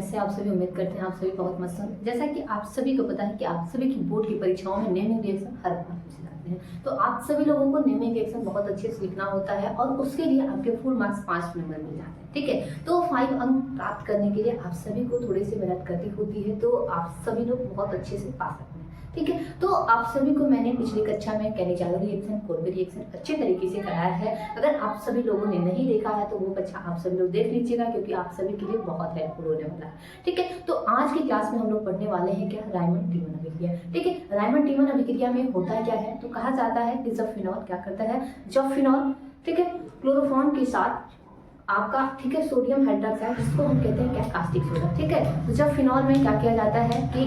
कैसे आप सभी, उम्मीद करते हैं आप सभी बहुत मस्त होंगे। जैसा कि आप सभी को पता है कि आप सभी की बोर्ड की परीक्षाओं में नेमिंग रिएक्शन हर बार पूछे जाते हैं, तो आप सभी लोगों को नेमिंग रिएक्शन बहुत अच्छे से लिखना होता है और उसके लिए आपके फुल मार्क्स 5 नंबर मिल जाते हैं। ठीक है, तो 5 अंक प्राप्त करने के लिए आप सभी को थोड़ी सी मेहनत करनी होती है, तो आप सभी लोग बहुत अच्छे से पा सकते हैं। ठीक है, तो आप सभी को मैंने पिछली कक्षा में कैनिचालो रिएक्शन, कोल्बे रिएक्शन अच्छे तरीके से कराया है। अगर आप सभी लोगों ने नहीं देखा है तो वो कक्षा आप सभी लोग देख लीजिएगा, क्योंकि आप सभी के लिए बहुत हेल्पफुल होने वाला है। ठीक है, तो आज की क्लास में हम लोग पढ़ने वाले हैं क्या, रायमंड टीमन अभिक्रिया। ठीक है, रायमंड टीमन अभिक्रिया में होता क्या है, तो कहा जाता है कि जब फिनॉल क्या करता है, जब फिनॉल ठीक है क्लोरोफॉर्म के साथ आपका ठीक है सोडियम हाइड्रोक्साइड, जिसको हम कहते हैं क्या, कास्टिक सोडा। ठीक है, तो जब फिनॉल में क्या किया जाता है कि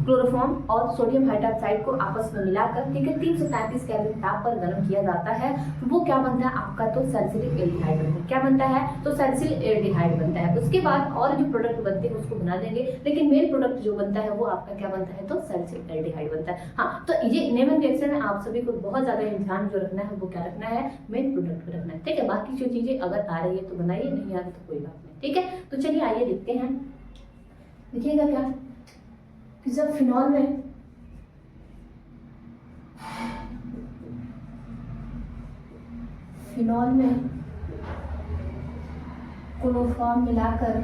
क्लोरोफॉर्म और सोडियम हाइड्रोक्साइड को आपस में मिलाकर ठीक है 333 केल्विन ताप पर गर्म किया जाता है, वो क्या बनता है आपका, तो सैलिसिलिक एल्डिहाइड बनता है। क्या बनता है, तो सैलिसिलिक एल्डिहाइड बनता है। उसके बाद और जो प्रोडक्ट बनते हैं उसको बना देंगे, लेकिन मेन प्रोडक्ट जो बनता है वो आपका क्या बनता है, तो सैलिसिलिक एल्डिहाइड बनता है। हाँ, तो ये नेमिंग रिएक्शन में आप सभी को बहुत ज्यादा ध्यान जो रखना है वो क्या रखना है, मेन प्रोडक्ट पर रखना है। ठीक है, बाकी जो चीजें अगर आ रही है तो बनाइए, नहीं आ रही तो कोई बात नहीं। ठीक है, तो चलिए आइए देखते हैं। देखिएगा क्या कि जब फिनॉल में क्लोरोफॉर्म मिलाकर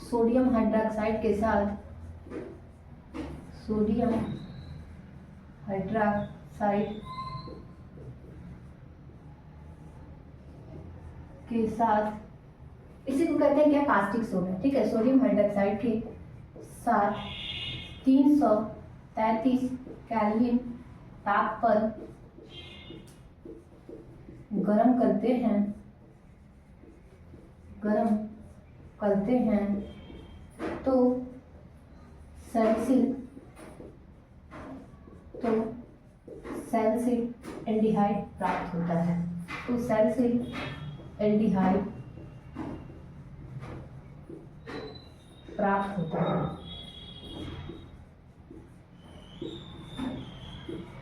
सोडियम हाइड्रोक्साइड के साथ इसी को कहते हैं क्या, कास्टिक सोडा। ठीक है, सोडियम हाइड्रोक्साइड के साथ 333 केल्विन ताप पर गरम करते हैं तो सैलिसिलिक एल्डिहाइड प्राप्त होता है। तो सैलिसिलिक एल्डिहाइड प्राप्त होता है।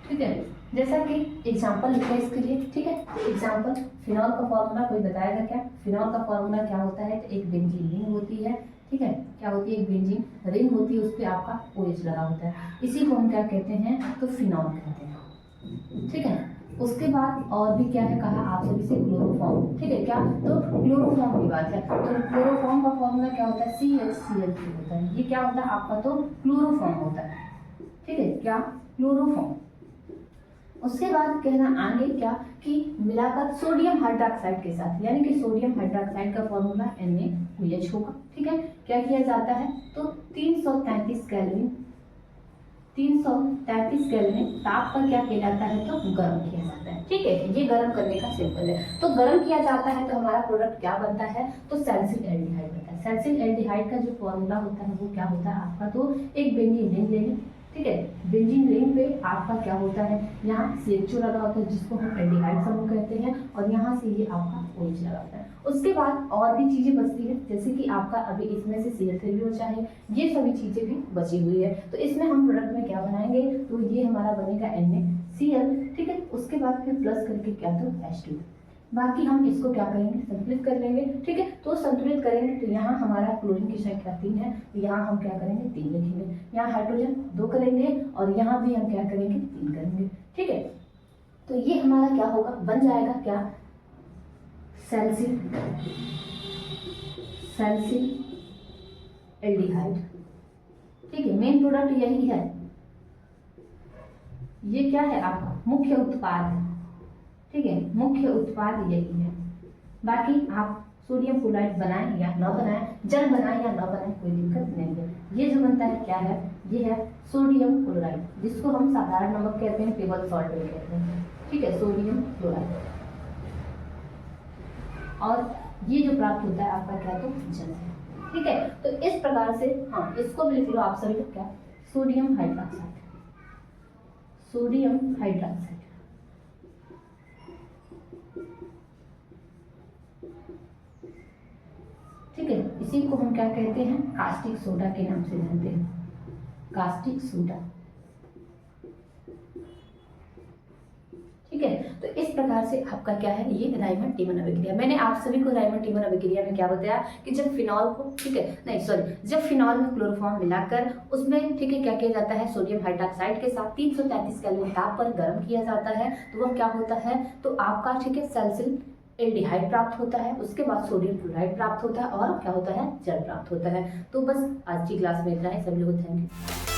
ठीक है, जैसा कि एग्जांपल लिखा है इसके लिए। ठीक है, एग्जांपल, फिनॉल का फॉर्मूला कोई बताएगा क्या, फिनॉल का फॉर्मूला क्या होता है, तो एक बेंजीन रिंग होती है। ठीक है, क्या होती है, एक बेंजीन रिंग होती है, उस पर आपका OH लगा होता है, इसी को हम क्या कहते हैं, तो फिनॉल कहते हैं। ठीक है, उसके बाद और भी क्या है कहा आप सभी से, क्लोरोफॉर्म। ठीक है, क्या, तो क्लोरोफॉर्म की बात है, तो क्लोरोफॉर्म का फॉर्मूला क्या होता है, CHCl3 होता है। ये क्या होता है आपका, तो क्लोरोफॉर्म होता है। ठीक है, क्या, क्लोरोफॉर्म। उसके बाद कहना आगे क्या कि मिलाकर सोडियम हाइड्रोक्साइड के साथ, यानी कि सोडियम हाइड्रोक्साइड का फॉर्मूला NaOH होगा। ठीक है, क्या किया जाता है, तो 333 केल्विन ताप पर क्या किया जाता है, तो गर्म किया जाता है। ठीक है, ये गर्म करने का सिंपल है। तो गर्म किया जाता है तो हमारा प्रोडक्ट क्या बनता है, तो सैलिसिलिक एल्डिहाइड बनता है। सैलिसिलिक एल्डिहाइड का जो फॉर्मूला होता है वो क्या होता है आपका, तो एक बेंजीन रिंग ले लें। ठीक है, बेंजीन रिंग पे आपका क्या होता है, यहाँ CHO लगा होता है, जिसको हम एल्डिहाइड समूह कहते हैं, और यहाँ से ये आपका OH लगा होता है। उसके बाद और भी चीजें बचती है, जैसे कि आपका अभी इसमें से Cl3 हो चाहे, ये सभी चीजें भी बची हुई है। तो इसमें हम प्रोडक्ट में क्या बनाएंगे, तो ये हमारा बनेगा NaCl। ठीक है, उसके बाद फिर प्लस करके क्या, तो H2। बाकी हम इसको क्या करेंगे, संतुलित कर लेंगे। ठीक है, तो संतुलित करेंगे तो यहाँ हमारा क्लोरीन की संख्या 3 है, तो यहाँ हम क्या करेंगे, 3 लिखेंगे। यहाँ हाइड्रोजन 2 करेंगे और यहाँ भी हम क्या करेंगे, 3 करेंगे। ठीक है, तो ये हमारा क्या होगा, बन जाएगा क्या, सैलिसिलिक एल्डिहाइड। ठीक है, मेन प्रोडक्ट यही है, ये क्या है आपका मुख्य उत्पाद है। ठीक है, मुख्य उत्पाद यही है। बाकी आप सोडियम क्लोराइड बनाएं या न बनाएं, जल बनाएं या न बनाएं, कोई दिक्कत नहीं है। ये जो बनता है क्या है, ये है सोडियम क्लोराइड, जिसको हम साधारण नमक कहते हैं, टेबल सॉल्ट भी कहते हैं। ठीक है, सोडियम क्लोराइड। और ये जो प्राप्त होता है आपका क्या, तो जल है। ठीक है, तो इस प्रकार से, हाँ इसको भी लिख लो आप सभी लोग, क्या, सोडियम हाइड्रोक्साइड। ठीक है, इसी को हम क्या कहते हैं, कास्टिक सोडा के नाम से जानते हैं, कास्टिक सोडा। ठीक है। तो इस प्रकार से आपका क्या है, ये राइमंड टीमन अभिक्रिया। मैंने आप सभी को राइमंड टीमन अभिक्रिया में क्या बताया कि जब फिनॉल को, ठीक है, नहीं सॉरी, जब फिनॉल में क्लोरोफॉर्म मिलाकर उसमें, ठीक है, क्या किया जाता है, सोडियम हाइड्रोक्साइड के साथ 333 केल्विन ताप पर गर्म किया जाता है, तो वह क्या होता है, तो आपका, ठीक है, सैलिसिल एल्डिहाइड प्राप्त होता है, उसके बाद सोडियम क्लोराइड प्राप्त होता है और क्या होता है, जल प्राप्त होता है। तो बस आज की क्लास में इतना है। सभी लोगों को थैंक यू।